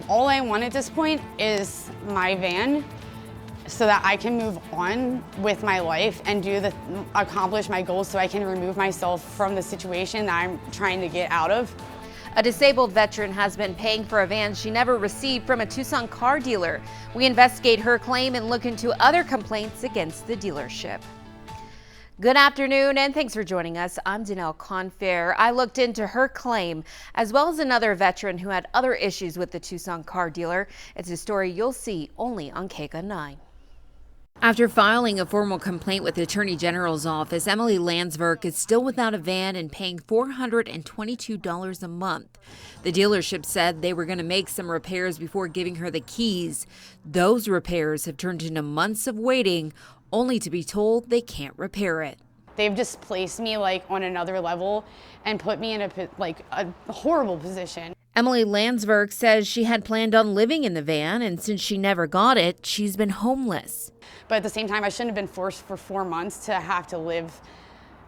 All I want at this point is my van so that I can move on with my life and accomplish my goals so I can remove myself from the situation that I'm trying to get out of. A disabled veteran has been paying for a van she never received from a Tucson car dealer. We investigate her claim and look into other complaints against the dealership. Good afternoon and thanks for joining us. I'm Danelle Confair. I looked into her claim as well as another veteran who had other issues with the Tucson car dealer. It's a story you'll see only on KGUN 9. After filing a formal complaint with the Attorney General's office, Emily Landsberg is still without a van and paying $422 a month. The dealership said they were going to make some repairs before giving her the keys. Those repairs have turned into months of waiting, only to be told they can't repair it. They've just placed me on another level and put me in a horrible position. Emily Landsberg says she had planned on living in the van, and since she never got it, she's been homeless. But at the same time, I shouldn't have been forced for 4 months to have to live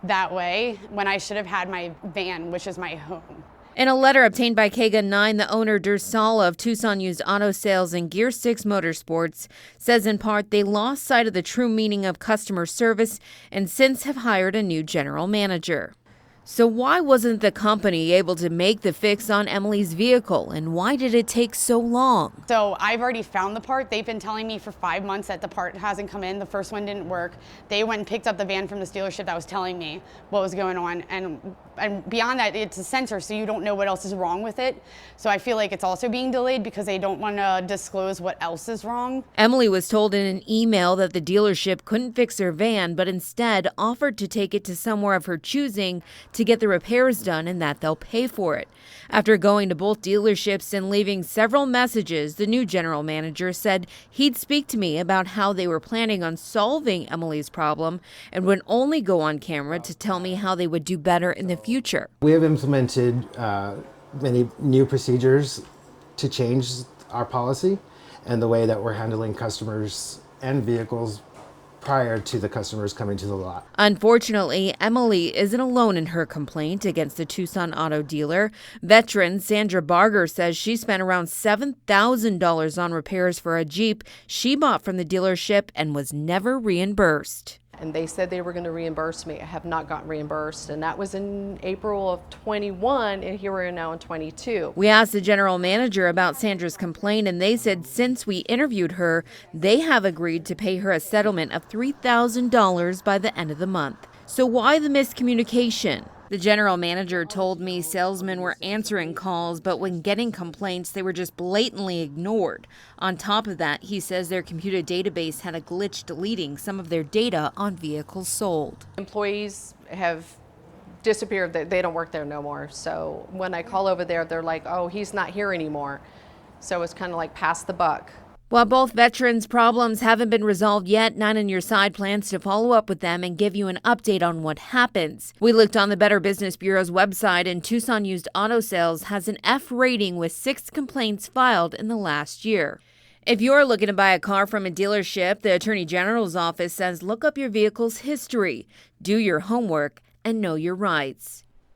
that way when I should have had my van, which is my home. In a letter obtained by KGUN 9, the owner Dursal of Tucson Used Auto Sales and Gear 6 Motorsports says in part they lost sight of the true meaning of customer service and since have hired a new general manager. So why wasn't the company able to make the fix on Emily's vehicle, and why did it take so long? So I've already found the part. They've been telling me for 5 months that the part hasn't come in. The first one didn't work. They went and picked up the van from this dealership that was telling me what was going on. And beyond that, it's a sensor, so you don't know what else is wrong with it. So I feel like it's also being delayed because they don't want to disclose what else is wrong. Emily was told in an email that the dealership couldn't fix her van, but instead offered to take it to somewhere of her choosing to get the repairs done and that they'll pay for it. After going to both dealerships and leaving several messages, the new general manager said he'd speak to me about how they were planning on solving Emily's problem and would only go on camera to tell me how they would do better in the future. We have implemented many new procedures to change our policy and the way that we're handling customers and vehicles prior to the customers coming to the lot. Unfortunately, Emily isn't alone in her complaint against the Tucson auto dealer. Veteran Sandra Barger says she spent around $7,000 on repairs for a Jeep she bought from the dealership and was never reimbursed. And they said they were going to reimburse me. I have not gotten reimbursed, and that was in April of 21, and here we are now in 22. We asked the general manager about Sandra's complaint, and they said since we interviewed her, they have agreed to pay her a settlement of $3,000 by the end of the month. So why the miscommunication? The general manager told me salesmen were answering calls, but when getting complaints, they were just blatantly ignored. On top of that, he says their computer database had a glitch deleting some of their data on vehicles sold. Employees have disappeared. They don't work there no more. So when I call over there, they're like, oh, he's not here anymore. So it's kind of like pass the buck. While both veterans' problems haven't been resolved yet, 9 on Your Side plans to follow up with them and give you an update on what happens. We looked on the Better Business Bureau's website, and Tucson Used Auto Sales has an F rating with 6 complaints filed in the last year. If you're looking to buy a car from a dealership, the Attorney General's office says look up your vehicle's history, do your homework, and know your rights.